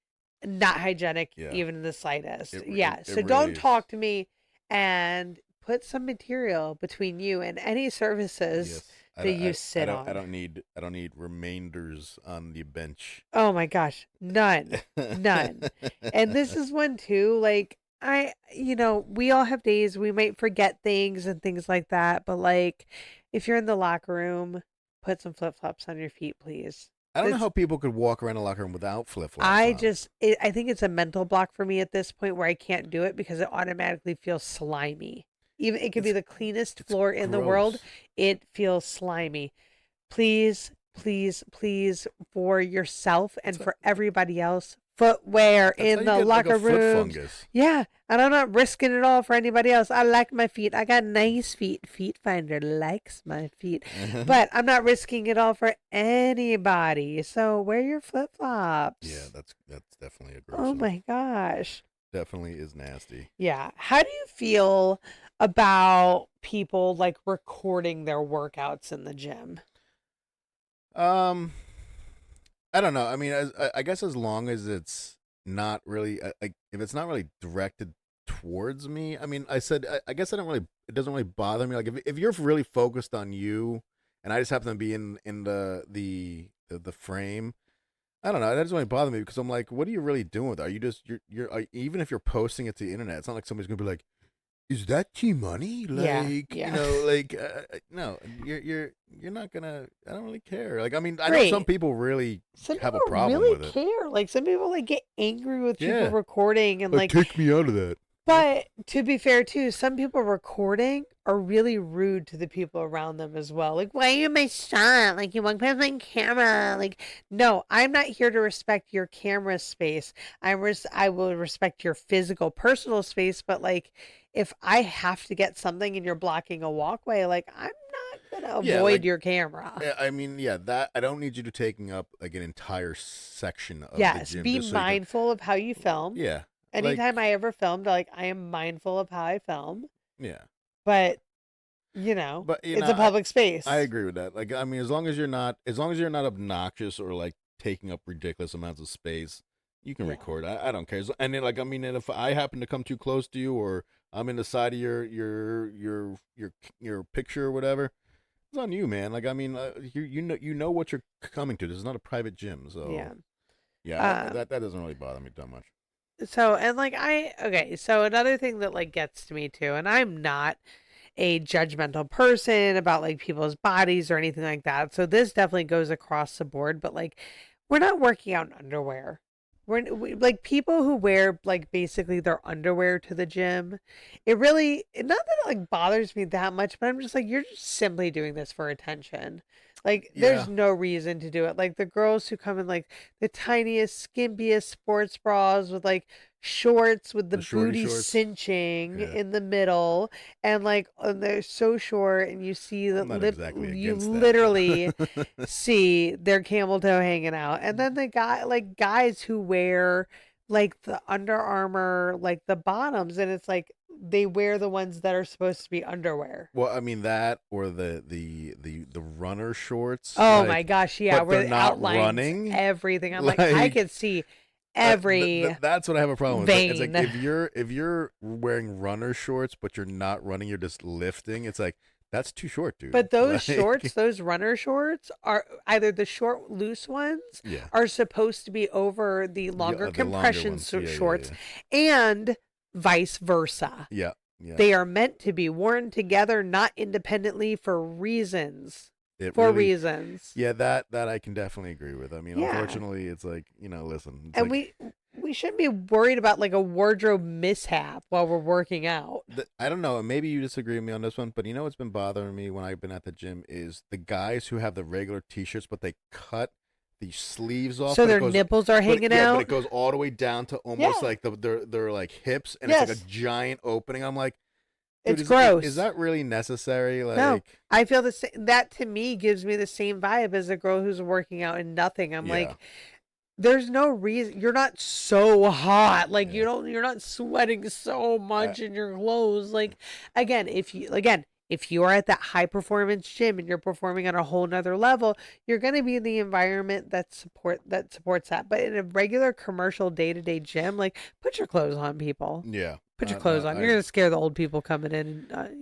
C: Not hygienic, even in the slightest. So really don't talk to me and put some material between you and any surfaces that you sit on.
B: I don't need remainders on the bench.
C: Oh my gosh. None. And this is one too, like, we all have days we might forget things and things like that. But like, if you're in the locker room, put some flip-flops on your feet, please.
B: I don't know how people could walk around a locker room without flip-flops.
C: I think it's a mental block for me at this point where I can't do it because it automatically feels slimy. Even it could be
B: It's
C: the cleanest
B: it's
C: floor in the world.
B: gross.
C: It feels slimy. Please, please, please, for yourself and
B: That's
C: for everybody else, footwear
B: that's how
C: in
B: you
C: the
B: get like a
C: locker
B: foot
C: rooms.
B: fungus.
C: Yeah, and I'm not risking it all for anybody else. I like my feet. I got nice feet. Feet Finder likes my feet. But I'm not risking it all for anybody. So wear your flip
B: Yeah,
C: flops.
B: that's definitely a gross
C: Oh
B: one.
C: my gosh.
B: Definitely is nasty.
C: Yeah. How do you feel about people like recording their workouts in the gym?
B: Um, I don't know. I mean, I guess as long as it's not really like if it's not really directed towards me. I mean, I guess I don't really. It doesn't really bother me. Like if you're really focused on you, and I just happen to be in the frame. I don't know. That doesn't really bother me because I'm like, what are you really doing with it? Are you just even if you're posting it to the internet, it's not like somebody's gonna be like, is that T Money?
C: Yeah.
B: Like,
C: Yeah.
B: like no, you're not gonna. I don't really care. Like, I mean, I know some
C: Great.
B: people really
C: Some
B: have a
C: people
B: problem
C: really
B: with it.
C: care. Like some people like get angry with people
B: Yeah,
C: recording and
B: like
C: like
B: take me out of that. Like,
C: but to be fair too, some people recording are really rude to the people around them as well. Like, why are you in my shot? Like you walk past my camera. Like, no, I'm not here to respect your camera space. I will respect your physical personal space, but like if I have to get something and you're blocking a walkway, like I'm not gonna
B: yeah,
C: avoid
B: like
C: your camera.
B: I mean, yeah, that I don't need you to taking up like an entire section of the
C: Yes,
B: gym
C: be
B: just so you can.
C: mindful of how you film.
B: Yeah, like
C: Anytime I ever filmed, like I am mindful of how I film,
B: yeah,
C: but
B: but
C: it's a public
B: I
C: space.
B: agree with that. Like, I mean, as long as you're not obnoxious or like taking up ridiculous amounts of space, you can
C: Yeah.
B: record. I don't care. And then, like, I mean, and if I happen to come too close to you or I'm in the side of your picture or whatever, it's on you, man. Like, I mean, you know what you're coming to. This is not a private gym, so
C: Yeah.
B: yeah,
C: Uh,
B: that doesn't really bother me that much.
C: so and like okay, so another thing that like gets to me too, and I'm not a judgmental person about like people's bodies or anything like that. So this definitely goes across the board, but like we're not working out in underwear. Like people who wear like basically their underwear to the gym. Not that it like bothers me that much, but I'm just like you're just simply doing this for attention. Like there's
B: Yeah,
C: no reason to do it. Like the girls who come in like the tiniest, skimpiest sports bras with like shorts with the
B: the shorty
C: booty
B: shorts.
C: cinching
B: Yeah,
C: in the middle and like they're so short and you see
B: I'm
C: that
B: not
C: lip
B: exactly
C: you
B: against that,
C: literally
B: but
C: see their camel toe hanging out. And then the guys who wear like the Under Armour, like the bottoms, and it's like they wear the ones that are supposed to be underwear.
B: well, I mean that or the runner shorts,
C: Oh my
B: like,
C: gosh, yeah,
B: but
C: where
B: they're
C: it
B: not
C: outlines
B: running.
C: everything. I'm like, I
B: Like
C: could see every
B: that's what I have a problem with. It's like
C: vein.
B: if you're wearing runner shorts but you're not running, you're just lifting. It's like that's too short, dude.
C: But those shorts,
B: Like,
C: those runner shorts, are either the short, loose ones
B: yeah,
C: are supposed to be over the longer
B: the longer
C: compression
B: ones. Yeah, yeah,
C: shorts,
B: yeah,
C: and vice versa.
B: yeah, yeah.
C: They are meant to be worn together, not independently for reasons.
B: It
C: For
B: really,
C: reasons.
B: yeah. That I can definitely agree with. I mean,
C: Yeah.
B: unfortunately, it's like listen, it's
C: And
B: like
C: we shouldn't be worried about like a wardrobe mishap while we're working out.
B: I don't know. Maybe you disagree with me on this one, but you know what's been bothering me when I've been at the gym is the guys who have the regular T-shirts, but they cut the sleeves off,
C: So
B: but it
C: their
B: goes,
C: nipples are hanging
B: yeah, but it
C: out.
B: goes all the way down to almost
C: Yeah.
B: like their like hips, and it's like a
C: Yes.
B: giant opening. I'm like, dude,
C: It's
B: is
C: gross.
B: that really necessary?
C: No,
B: Like,
C: I feel the same. That to me gives me the same vibe as a girl who's working out in nothing. I'm
B: yeah,
C: like, there's no reason. You're not so hot. Like
B: yeah,
C: you're not sweating so
B: I,
C: much in your clothes. Like again, if you are at that high performance gym and you're performing on a whole nother level, you're going to be in the environment that supports that. But in a regular commercial day to day gym, like put your clothes on, people.
B: yeah.
C: Put your clothes on. You're going to scare the old people coming in, and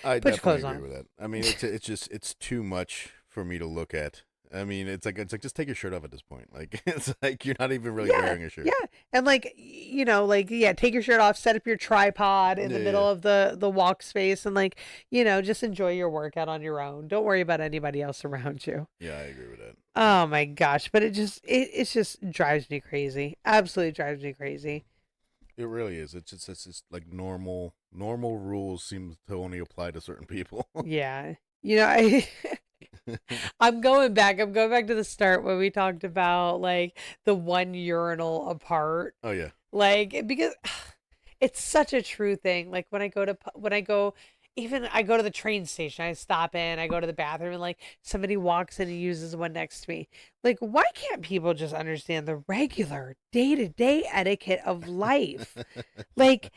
B: I
C: put your
B: definitely
C: clothes
B: agree
C: on.
B: with that. I mean, it's just it's too much for me to look at. I mean, it's like just take your shirt off at this point. Like it's like you're not even really
C: Yeah,
B: wearing a shirt.
C: yeah, and like like yeah, take your shirt off, set up your tripod in
B: Yeah,
C: the
B: yeah,
C: middle of the walk space, and like just enjoy your workout on your own. Don't worry about anybody else around you.
B: yeah. I agree with that.
C: Oh my gosh, but it just drives me crazy. Absolutely drives me crazy.
B: It really is. It's just like normal rules seem to only apply to certain people.
C: Yeah. You know, I I'm going back to the start when we talked about like the one urinal apart.
B: Oh yeah.
C: Like because it's such a true thing. Like when I go even I go to the train station, I stop in, I go to the bathroom and like somebody walks in and uses one next to me. Like why can't people just understand the regular day-to-day etiquette of life? Like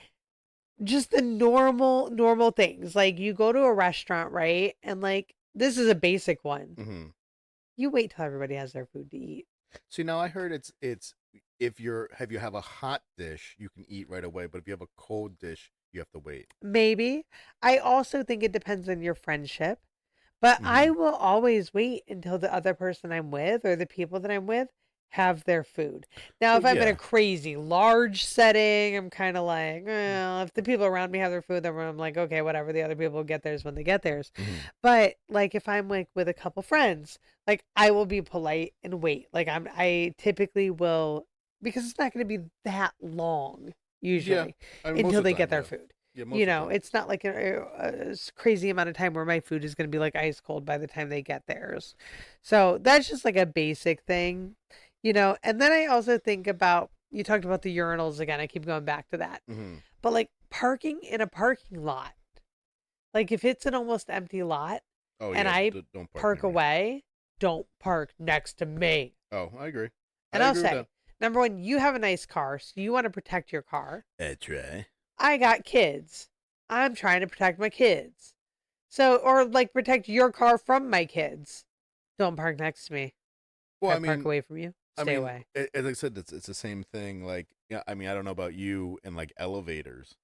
C: just the normal things. Like you go to a restaurant, right? And like this is a basic one.
B: hmm
C: You wait till everybody has their food to eat.
B: See, now I heard it's if you have a hot dish, you can eat right away, but if you have a cold dish, you have to wait.
C: Maybe. I also think it depends on your friendship, but I
B: hmm
C: will always wait until the other person I'm with or the people that I'm with have their food. Now,
B: Well,
C: if I'm in a
B: yeah.
C: crazy large setting, I'm kind of like, well, if the people around me have their food, then I'm like, okay, whatever. The other people will get theirs when they get theirs.
B: hmm
C: But like if I'm like with a couple friends, like I will be polite and wait. Like I typically will because it's not going to be that long
B: Yeah.
C: usually
B: I mean, most
C: until
B: of the
C: they get
B: time,
C: their
B: yeah.
C: food.
B: Yeah,
C: You
B: most of the
C: know,
B: time.
C: it's not like a crazy amount of time where my food is going to be like ice cold by the time they get theirs. So that's just like a basic thing, you know. And then I also think about you talked about the urinals again. I keep going back to that.
B: hmm
C: But like parking in a parking lot, like if it's an almost empty lot
B: Oh
C: and
B: yeah,
C: I
B: don't park
C: park
B: near me.
C: away, don't park next to me.
B: Oh, I agree. I
C: And I'll
B: agree with that.
C: say, number one, you have a nice car, so you want to protect your car.
B: That's right.
C: I got kids. I'm trying to protect my kids. So, or like protect your car from my kids. Don't park next to me. If
B: Well,
C: I park away from you,
B: I
C: stay
B: mean,
C: away.
B: as I said, it's the same thing. Like, yeah, I mean, I don't know about you and like elevators,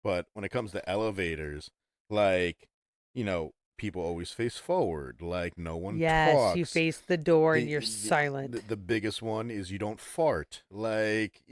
B: but when it comes to elevators, like, people always face forward. Like, no one
C: Yes, you
B: talks.
C: face the door and
B: The
C: you're
B: the
C: silent.
B: the biggest one is you don't fart. Like,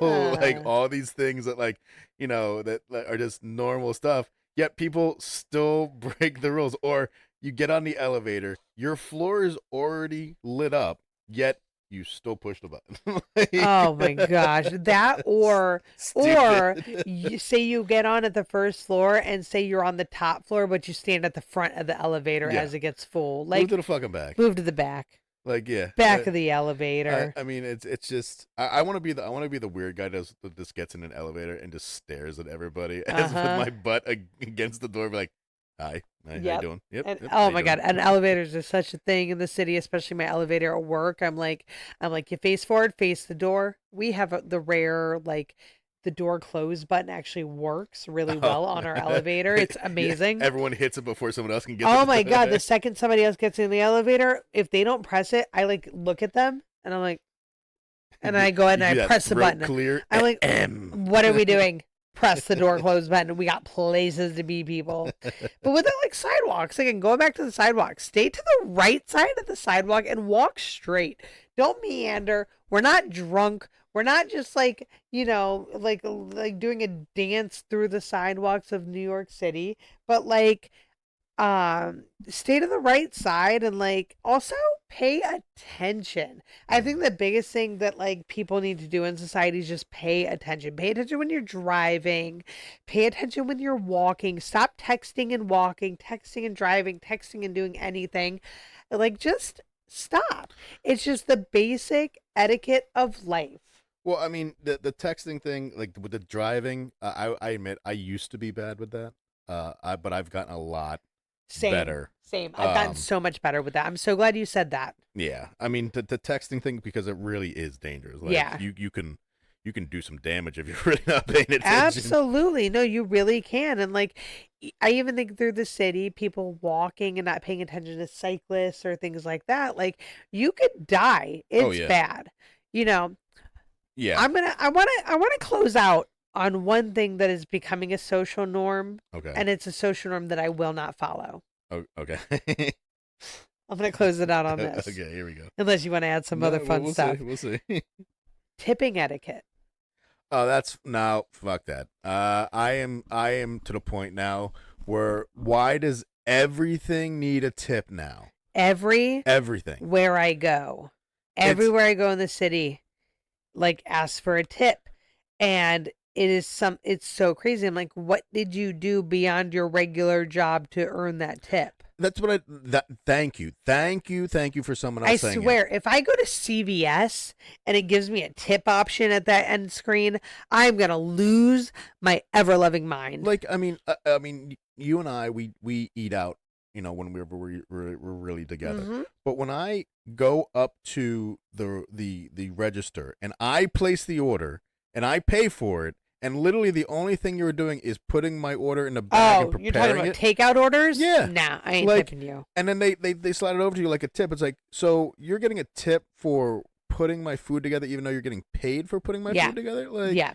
B: like
C: Yeah.
B: all these things that that are just normal stuff. Yet people still break the rules. Or you get on the elevator, your floor is already lit up, yet you still push the button.
C: Oh my gosh. That or
B: Stupid.
C: you say you get on at the first floor and say you're on the top floor, but you stand at the front of the elevator
B: Yeah.
C: as it gets full.
B: Move to
C: Like
B: the fucking back.
C: move to the back.
B: Like, yeah.
C: Back of the
B: I,
C: elevator.
B: I mean, it's just I want to be the weird guy that just gets in an elevator and just stares at everybody as with
C: Uh-huh.
B: my butt against the door, be like, hi, how you
C: Yep.
B: doing? Yep,
C: And
B: yep, how
C: oh
B: you
C: my God,
B: doing?
C: and elevators are such a thing in the city, especially my elevator at work. I'm like, you face forward, face the door. We have the rare, like, the door close button actually works really
B: Oh,
C: well on our elevator. It's
B: yeah.
C: amazing.
B: Everyone hits it before someone else can get to
C: Oh my
B: the
C: God,
B: door.
C: the second somebody else gets in the elevator, if they don't press it, I like look at them and I'm like, and I go ahead
B: You
C: and I
B: do that
C: press the
B: throat
C: button.
B: clear.
C: I'm like,
B: Ahem.
C: what are we doing? Press the door close button. We got places to be, people. But with it, like sidewalks, again, going back to the sidewalk, stay to the right side of the sidewalk and walk straight. Don't meander. We're not drunk. We're not just like, like doing a dance through the sidewalks of New York City, but like stay to the right side and like also pay attention. I think the biggest thing that like people need to do in society is just pay attention when you're driving, pay attention when you're walking, stop texting and walking, texting and driving, texting and doing anything, like just stop. It's just the basic etiquette of life.
B: Well, I mean, the texting thing, like with the driving, I admit I used to be bad with that. But I've gotten a lot
C: Same,
B: better.
C: same. I've gotten
B: Um,
C: so much better with that. I'm so glad you said that.
B: yeah. I mean, the texting thing, because it really is dangerous. Like,
C: Yeah.
B: you can do some damage if you're really not paying attention.
C: Absolutely. No, you really can. And like, I even think through the city, people walking and not paying attention to cyclists or things like that, like you could die.
B: Oh
C: It's
B: yeah,
C: bad. You know,
B: yeah.
C: I want to close out on one thing that is becoming a social norm,
B: Okay.
C: and it's a social norm that I will not follow.
B: Oh, okay.
C: I'm going to close it out on this,
B: Okay. Here we go.
C: unless you want to add some other
B: No,
C: fun
B: we'll see.
C: stuff.
B: We'll see.
C: Tipping etiquette.
B: Oh, that's no, fuck that. I am to the point now where why does everything need a tip now?
C: Everywhere
B: Everything.
C: I go,
B: It's
C: everywhere I go in the city, like ask for a tip. And it's so crazy. I'm like, what did you do beyond your regular job to earn that tip?
B: That's what thank you. Thank you for someone
C: I
B: else saying it.
C: swear, if I go to CVS and it gives me a tip option at that end screen, I'm gonna lose my ever loving mind.
B: Like, I mean, you and I, we eat out, when we're really together.
C: Mm-hmm.
B: But when I go up to the register and I place the order and I pay for it, and literally the only thing you're doing is putting my order in the bag and
C: Oh, you're talking
B: preparing
C: about
B: it.
C: takeout orders?
B: Yeah.
C: Nah, I ain't
B: Like,
C: tipping you.
B: and then they slide it over to you like a tip. It's like, so you're getting a tip for putting my food together, even though you're getting paid for putting my
C: Yeah.
B: food together. Like,
C: Yeah.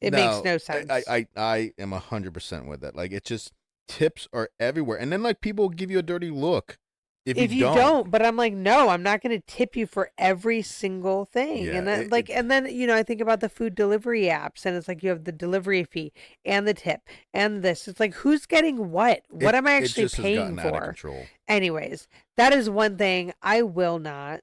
C: It makes no sense.
B: I am 100% with that. Like, it's just tips are everywhere, and then like people give you a dirty look if you don't.
C: But I'm like, no, I'm not going to tip you for every single thing.
B: Yeah,
C: And then and then I think about the food delivery apps, and it's like you have the delivery fee and the tip and this. It's like, who's getting what? What am I actually
B: it just
C: paying
B: has gotten out of
C: for?
B: control.
C: Anyways, that is one thing I will not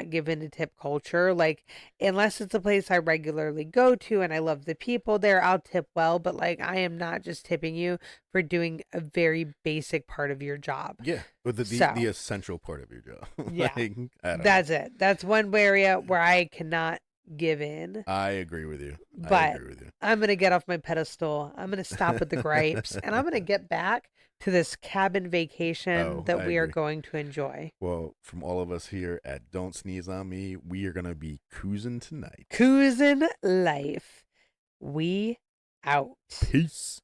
C: give into tip culture. Like, unless it's a place I regularly go to and I love the people there, I'll tip well. But like, I am not just tipping you for doing a very basic part of your job.
B: Yeah, but the essential part of your job.
C: Yeah,
B: like,
C: that's it. That's one area where I cannot give in.
B: I agree with you.
C: But I'm gonna get off my pedestal. I'm gonna stop with the gripes, and I'm gonna get back to this cabin vacation that we are going to enjoy.
B: Well, from all of us here at Don't Sneeze on Me, we are gonna be cruising tonight.
C: Cruising life. We out.
B: Peace.